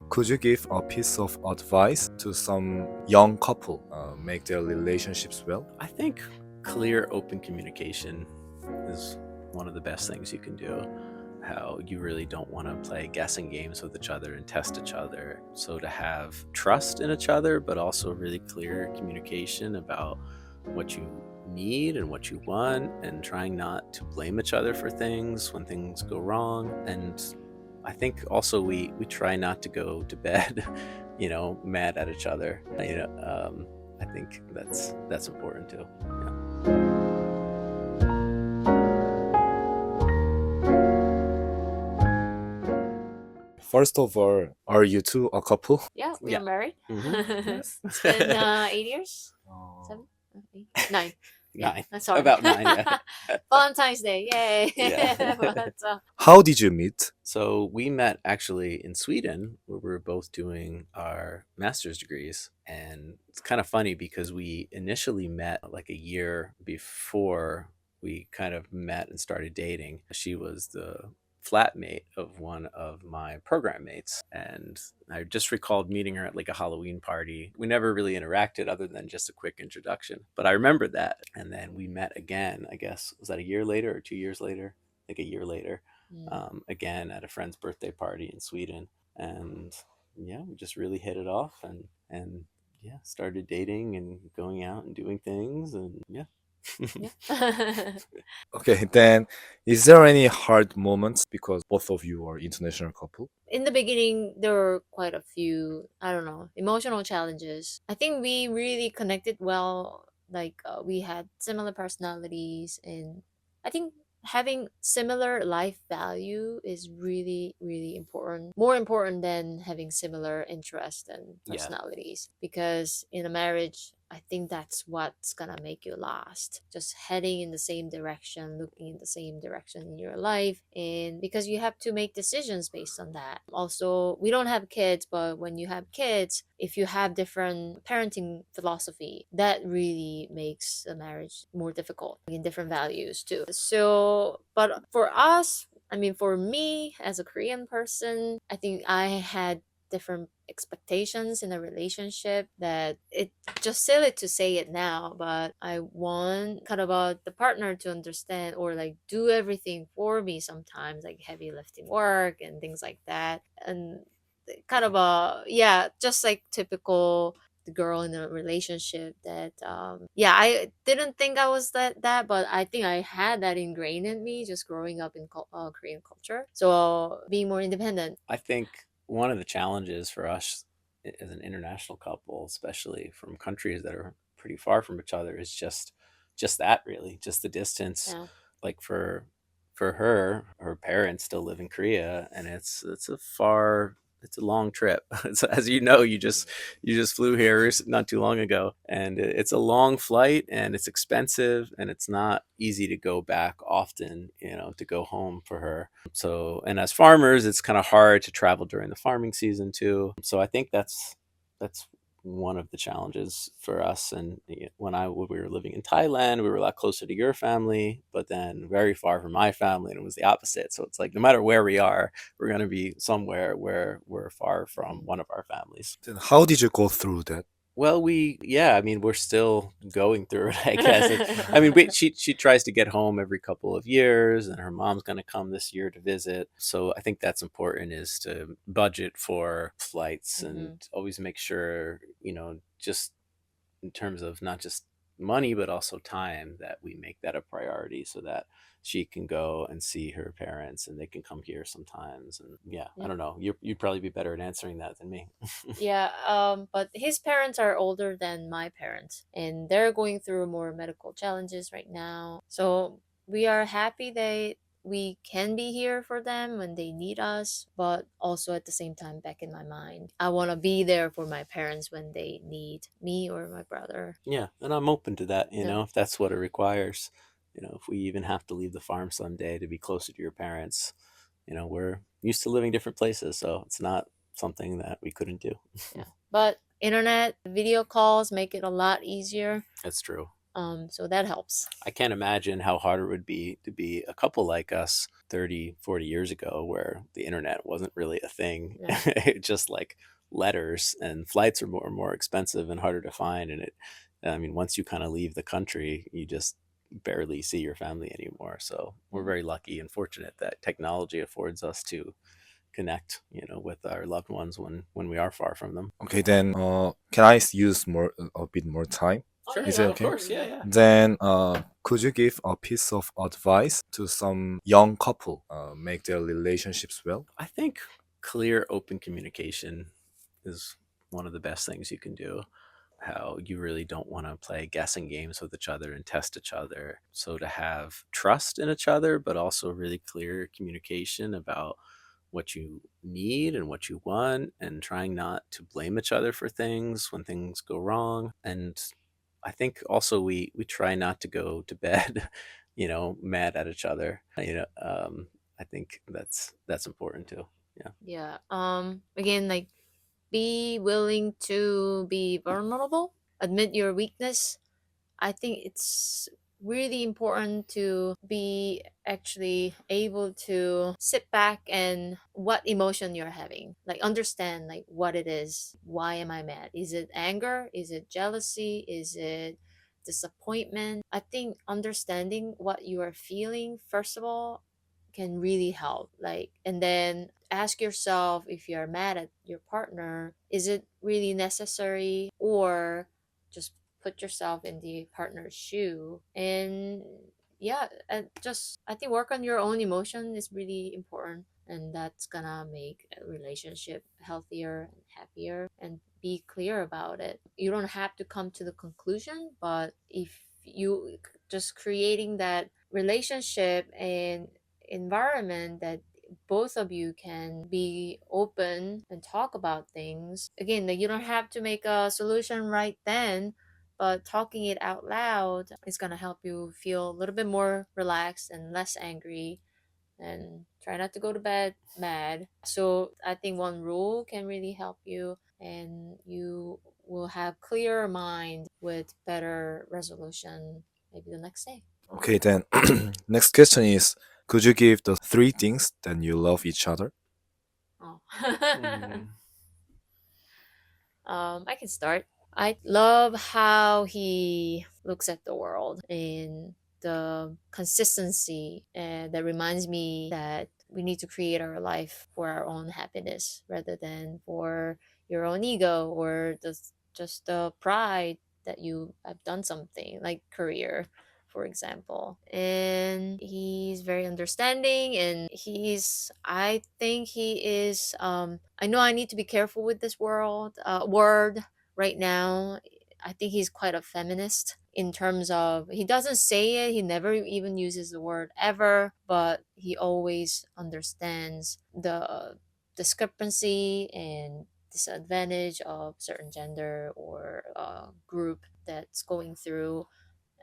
Could you give a piece of advice to some young couple make their relationships well? I think clear, open communication is one of the best things you can do. How you really don't want to play guessing games with each other and test each other. So to have trust in each other, but also really clear communication about what you need and what you want, and trying not to blame each other for things when things go wrong. And I think also we try not to go to bed, mad at each other. I think that's important too. Yeah. First of all, are you two a couple? Yeah, we Yeah. are married. Yes. It's been 8 years? 7? 8? 9. Nine. Sorry. About 9, yeah. Valentine's Day, yay! Yeah. But, How did you meet? So we met actually in Sweden, where we were both doing our master's degrees. And it's kind of funny because we initially met like a year before we kind of met and started dating. She was the flatmate of one of my program mates, and I just recalled meeting her at like a Halloween party. We never really interacted other than just a quick introduction, but I remember that. And then we met again, I guess, was that a year later or 2 years later? I think a year later. Again at a friend's birthday party in Sweden, and yeah, we just really hit it off, and yeah, started dating and going out and doing things, and yeah. Okay, then is there any hard moments because both of you are international couple? In the beginning, there were quite a few, I don't know, emotional challenges. I think we really connected well. Like, we had similar personalities, and I think having similar life value is really, really important. More important than having similar interests and Yeah. personalities. Because in a marriage, I think that's what's gonna make you last. Just heading in the same direction, looking in the same direction in your life. And because you have to make decisions based on that. Also, we don't have kids, but when you have kids, if you have different parenting philosophy, that really makes a marriage more difficult in different values too. So, but for us, I mean, for me as a Korean person, I think I had different expectations in a relationship that it's just silly to say it now, but I want kind of the partner to understand or like do everything for me sometimes, like heavy lifting work and things like that. And kind of just like typical girl in a relationship that I didn't think I was that, but I think I had that ingrained in me just growing up in Korean culture, so being more independent. I think one of the challenges for us as an international couple, especially from countries that are pretty far from each other, is just that, really, just the distance. Yeah. Like for her parents still live in Korea, and it's a long trip. It's, as you know, you just flew here not too long ago, and it's a long flight, and it's expensive, and it's not easy to go back often, to go home for her. So, and as farmers, it's kind of hard to travel during the farming season too. So I think that's one of the challenges for us. And when we were living in Thailand, we were a lot closer to your family, but then very far from my family, and it was the opposite. So it's like no matter where we are, we're going to be somewhere where we're far from one of our families. Then how did you go through that? Well, we're still going through it, I guess. She tries to get home every couple of years, and her mom's going to come this year to visit. So I think that's important, is to budget for flights and always make sure, just in terms of not just money, but also time, that we make that a priority so that she can go and see her parents and they can come here sometimes. And I don't know, you'd probably be better at answering that than me. But his parents are older than my parents, and they're going through more medical challenges right now. So we are happy that we can be here for them when they need us, but also at the same time, back in my mind, I want to be there for my parents when they need me or my brother. Yeah, and I'm open to that, if that's what it requires. If we even have to leave the farm someday to be closer to your parents, we're used to living different places, so it's not something that we couldn't do. Yeah, but internet video calls make it a lot easier. That's true. So that helps. I can't imagine how hard it would be to be a couple like us 30, 40 years ago where the internet wasn't really a thing. Yeah. Just like letters, and flights are more and more expensive and harder to find. And I mean, once you kind of leave the country, you just barely see your family anymore. So we're very lucky and fortunate that technology affords us to connect, with our loved ones when we are far from them. Okay, then can I use a bit more time? Sure, Is yeah, it of okay? course, yeah. Then could you give a piece of advice to some young couple make their relationships well? I think clear, open communication is one of the best things you can do. How you really don't want to play guessing games with each other and test each other. So to have trust in each other, but also really clear communication about what you need and what you want, and trying not to blame each other for things when things go wrong. And I think also we try not to go to bed, mad at each other. I think that's important too. Yeah. Yeah. Again, like, be willing to be vulnerable, admit your weakness. I think it's really important to be actually able to sit back and what emotion you're having, like understand like what it is. Why am I mad? Is it anger? Is it jealousy? Is it disappointment? I think understanding what you are feeling first of all can really help. Like, and then ask yourself, if you're mad at your partner, is it really necessary? Or just put yourself in the partner's shoe. And yeah, and just I think work on your own emotion is really important, and that's gonna make a relationship healthier and happier. And be clear about it. You don't have to come to the conclusion, but if you just creating that relationship and environment that both of you can be open and talk about things. Again, that you don't have to make a solution right then, but talking it out loud is going to help you feel a little bit more relaxed and less angry, and try not to go to bed mad. So I think one rule can really help you, and you will have clearer mind with better resolution maybe the next day. Okay, then next question is, could you give the three things that you love each other? Oh. Mm. I can start. I love how he looks at the world, and the consistency that reminds me that we need to create our life for our own happiness rather than for your own ego or just the pride that you have done something like career, for example. And he's very understanding, and I think he is I know I need to be careful with this word right now. I think he's quite a feminist in terms of he doesn't say it, he never even uses the word ever, but he always understands the discrepancy and disadvantage of certain gender or group that's going through.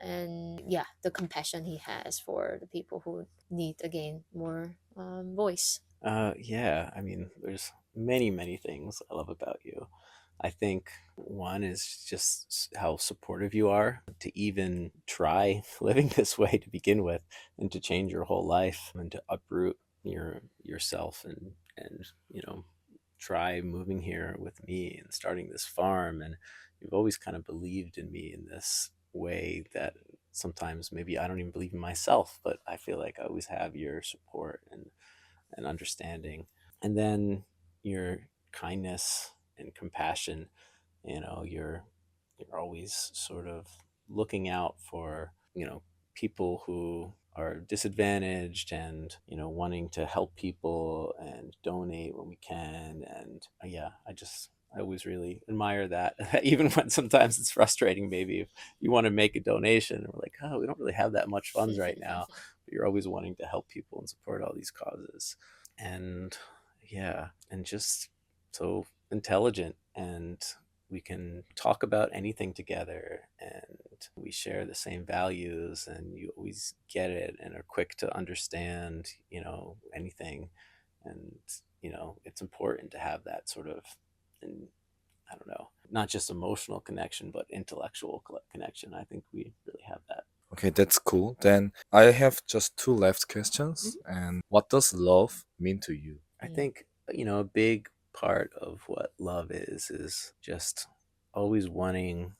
And yeah, the compassion he has for the people who need, again, more voice. Yeah, I mean, there's many, many things I love about you. I think one is just how supportive you are to even try living this way to begin with, and to change your whole life and to uproot yourself, and try moving here with me and starting this farm. And you've always kind of believed in me in this way that sometimes maybe I don't even believe in myself, but I feel like I always have your support and understanding. And then your kindness and compassion, you're always sort of looking out for, people who are disadvantaged, and wanting to help people and donate when we can. And yeah, I always really admire that. Even when sometimes it's frustrating, maybe if you want to make a donation and we're like, oh, we don't really have that much funds right now, but you're always wanting to help people and support all these causes. And yeah, and just so intelligent, and we can talk about anything together, and we share the same values, and you always get it and are quick to understand, anything. And it's important to have that sort of, and I don't know, not just emotional connection, but intellectual connection. I think we really have that. Okay, that's cool. Then I have just two left questions. And what does love mean to you? I think, a big part of what love is just always wanting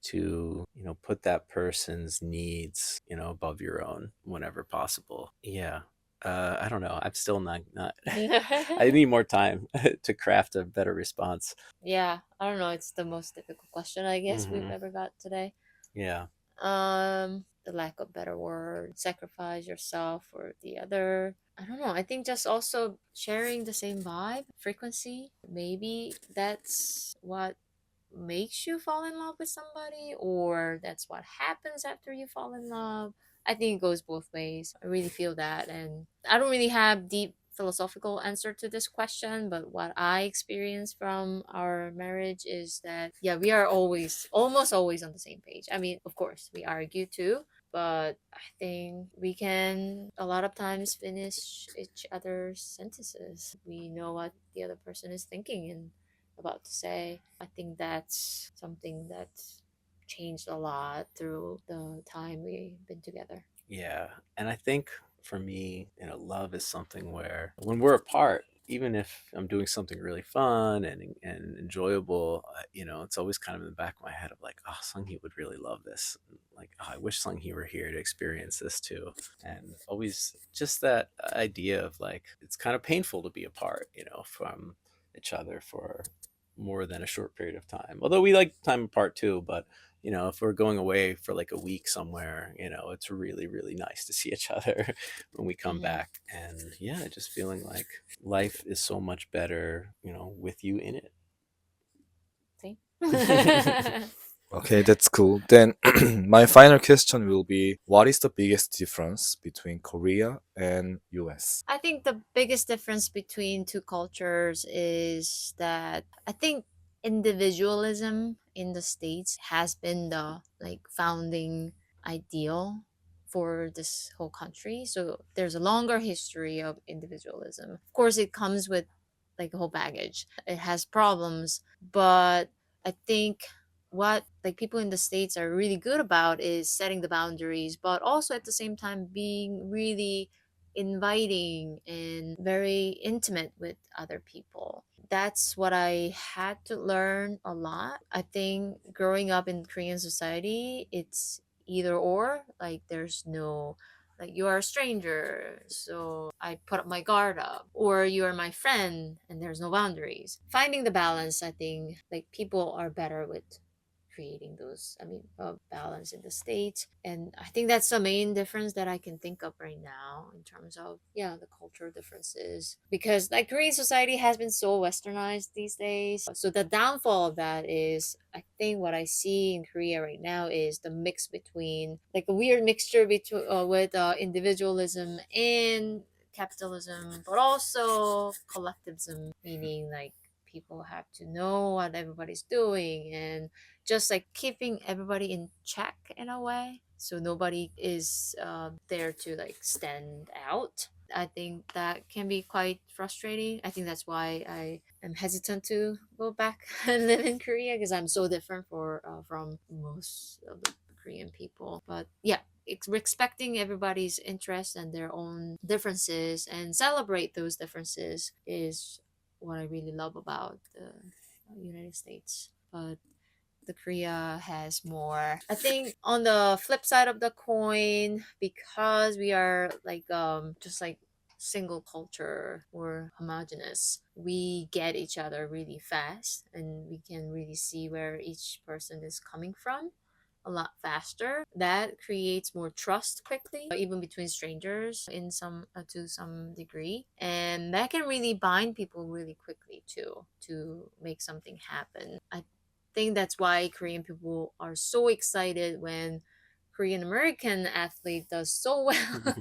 to, put that person's needs, above your own whenever possible. Yeah. I don't know. I'm still not I need more time to craft a better response. Yeah, I don't know. It's the most difficult question I guess we've Mhm. ever got today. Yeah. The lack of better word, sacrifice yourself for the other. I don't know. I think just also sharing the same vibe, frequency. Maybe that's what makes you fall in love with somebody, or that's what happens after you fall in love. I think it goes both ways. I really feel that, and I don't really have deep philosophical answer to this question, but what I experienced from our marriage is that yeah, we are always almost always on the same page. I mean, of course, we argue too, but I think we can a lot of times finish each other's sentences. We know what the other person is thinking and about to say. I think that's something that's changed a lot through the time we've been together. Yeah. And I think for me, love is something where when we're apart, even if I'm doing something really fun and enjoyable, it's always kind of in the back of my head of like, oh, Sung-hee would really love this. Like, oh, I wish Sung-hee were here to experience this too. And always just that idea of like, it's kind of painful to be apart, from each other for more than a short period of time. Although we like time apart too, but if we're going away for like a week somewhere, it's really, really nice to see each other when we come Mhm. back. And yeah, just feeling like life is so much better, with you in it. See? Okay, that's cool. Then my final question will be, what is the biggest difference between Korea and US? I think the biggest difference between two cultures is that I think individualism in the States has been the like founding ideal for this whole country. So there's a longer history of individualism. Of course, it comes with like a whole baggage. It has problems, but I think what like people in the States are really good about is setting the boundaries, but also at the same time being really inviting and very intimate with other people. That's what I had to learn a lot. I think growing up in Korean society, it's either or. Like there's no like you are a stranger, so I put up my guard up, or you are my friend and there's no boundaries. Finding the balance, I think like people are better with creating those balance in the States, and I think that's the main difference that I can think of right now in terms of yeah the cultural differences, because like Korean society has been so westernized these days. So the downfall of that is I think what I see in Korea right now is the mix between like a weird mixture between with individualism and capitalism, but also collectivism, meaning like people have to know what everybody's doing and just like keeping everybody in check in a way, so nobody is there to like stand out. I think that can be quite frustrating. I think that's why I am hesitant to go back and live in Korea, because I'm so different from most of the Korean people. But yeah, respecting everybody's interests and their own differences and celebrate those differences is what I really love about the United States. But the Korea has more. I think on the flip side of the coin, because we are like just like single culture or homogenous, we get each other really fast and we can really see where each person is coming from a lot faster. That creates more trust quickly, even between strangers in some to some degree, and that can really bind people really quickly too to make something happen. I think that's why Korean people are so excited when Korean American athlete does so well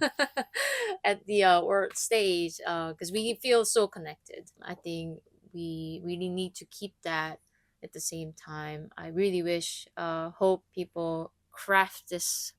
at the world stage, because we feel so connected. I think we really need to keep that at the same time. I really wish, hope people craft this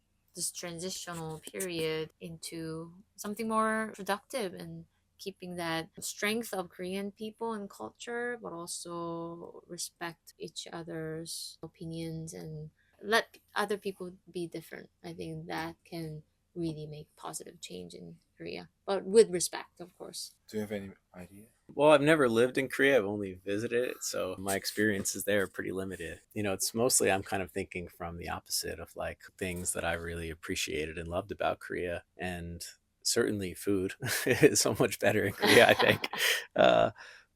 transitional period into something more productive and keeping that strength of Korean people and culture, but also respect each other's opinions and let other people be different. I think that can really make positive change in Korea, but with respect, of course. Do you have any idea? Well, I've never lived in Korea. I've only visited it, so my experiences there are pretty limited. It's mostly I'm kind of thinking from the opposite of like things that I really appreciated and loved about Korea. And certainly food is so much better in Korea, I think.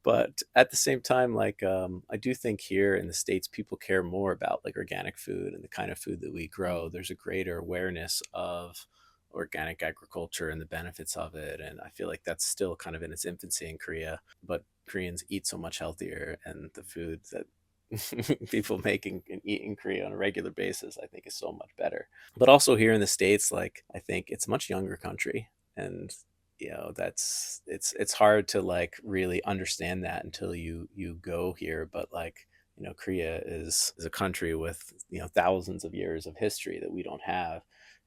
But at the same time, like I do think here in the States, people care more about like organic food and the kind of food that we grow. There's a greater awareness of organic agriculture and the benefits of it. And I feel like that's still kind of in its infancy in Korea, but Koreans eat so much healthier, and the food that people make and eat in Korea on a regular basis, I think is so much better. But also here in the States, like I think it's a much younger country, and that's it's hard to like really understand that until you go here. But like Korea is a country with thousands of years of history that we don't have.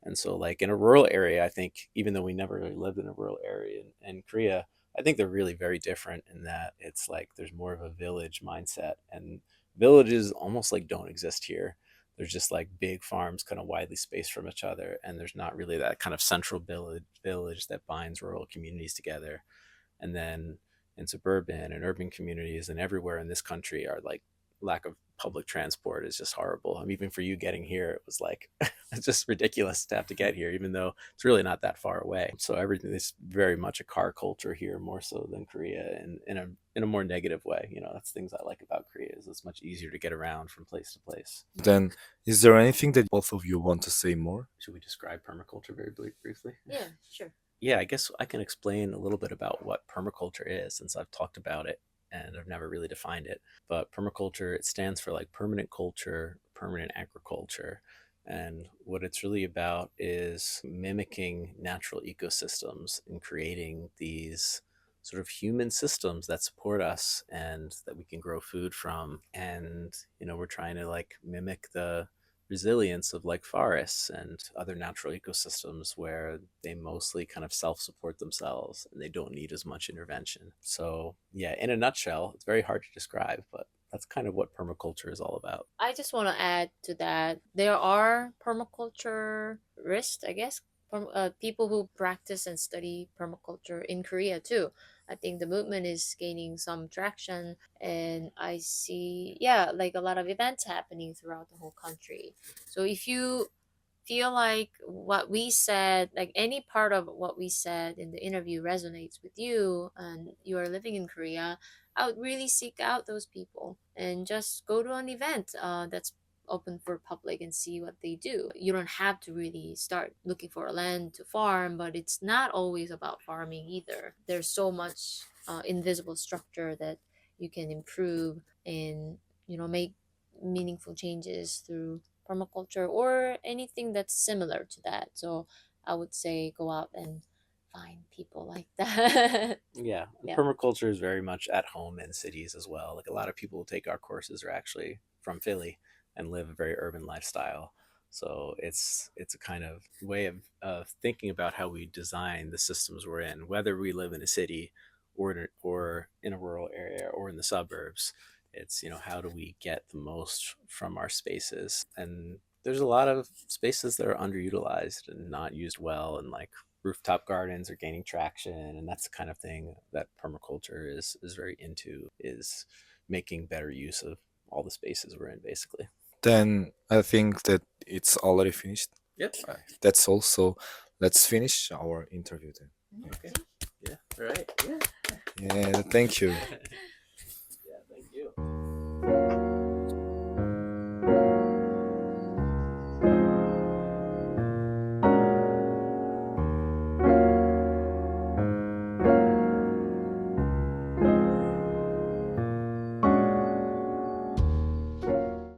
And so like in a rural area, I think even though we never really lived in a rural area in Korea, I think they're really very different in that it's like there's more of a village mindset, and villages almost like don't exist here. There's just like big farms kind of widely spaced from each other, and there's not really that kind of central village that binds rural communities together. And then in suburban and urban communities and everywhere in this country are like lack of public transport is just horrible. I mean, even for you getting here, it was like it's just ridiculous to have to get here, even though it's really not that far away. So everything is very much a car culture here, more so than Korea, and in a more negative way. That's things I like about Korea is it's much easier to get around from place to place. Then, is there anything that both of you want to say more? Should we describe permaculture very briefly? Yeah, sure. Yeah, I guess I can explain a little bit about what permaculture is, since I've talked about it and I've never really defined it. But permaculture, it stands for like permanent culture, permanent agriculture. And what it's really about is mimicking natural ecosystems and creating these sort of human systems that support us and that we can grow food from. And, we're trying to like mimic the resilience of like forests and other natural ecosystems where they mostly kind of self-support themselves and they don't need as much intervention. So yeah, in a nutshell, it's very hard to describe, but that's kind of what permaculture is all about. I just want to add to that. There are permaculturists, I guess, people who practice and study permaculture in Korea too. I think the movement is gaining some traction, and I see, like a lot of events happening throughout the whole country. So if you feel like what we said, like any part of what we said in the interview resonates with you and you are living in Korea, I would really seek out those people and just go to an event that's open for public and see what they do. You don't have to really start looking for a land to farm, but it's not always about farming either. There's so much invisible structure that you can improve and make meaningful changes through permaculture or anything that's similar to that. So I would say go out and find people like that. Yeah. Yeah. Permaculture is very much at home in cities as well. Like a lot of people who take our courses are actually from Philly and live a very urban lifestyle. So it's a kind of way of thinking about how we design the systems we're in, whether we live in a city or in a rural area or in the suburbs. It's, how do we get the most from our spaces? And there's a lot of spaces that are underutilized and not used well, and like rooftop gardens are gaining traction, and that's the kind of thing that permaculture is very into, is making better use of all the spaces we're in, basically. Then I think that it's already finished. Yep. That's all. So let's finish our interview then. Okay. Yeah. All right. Yeah, thank you.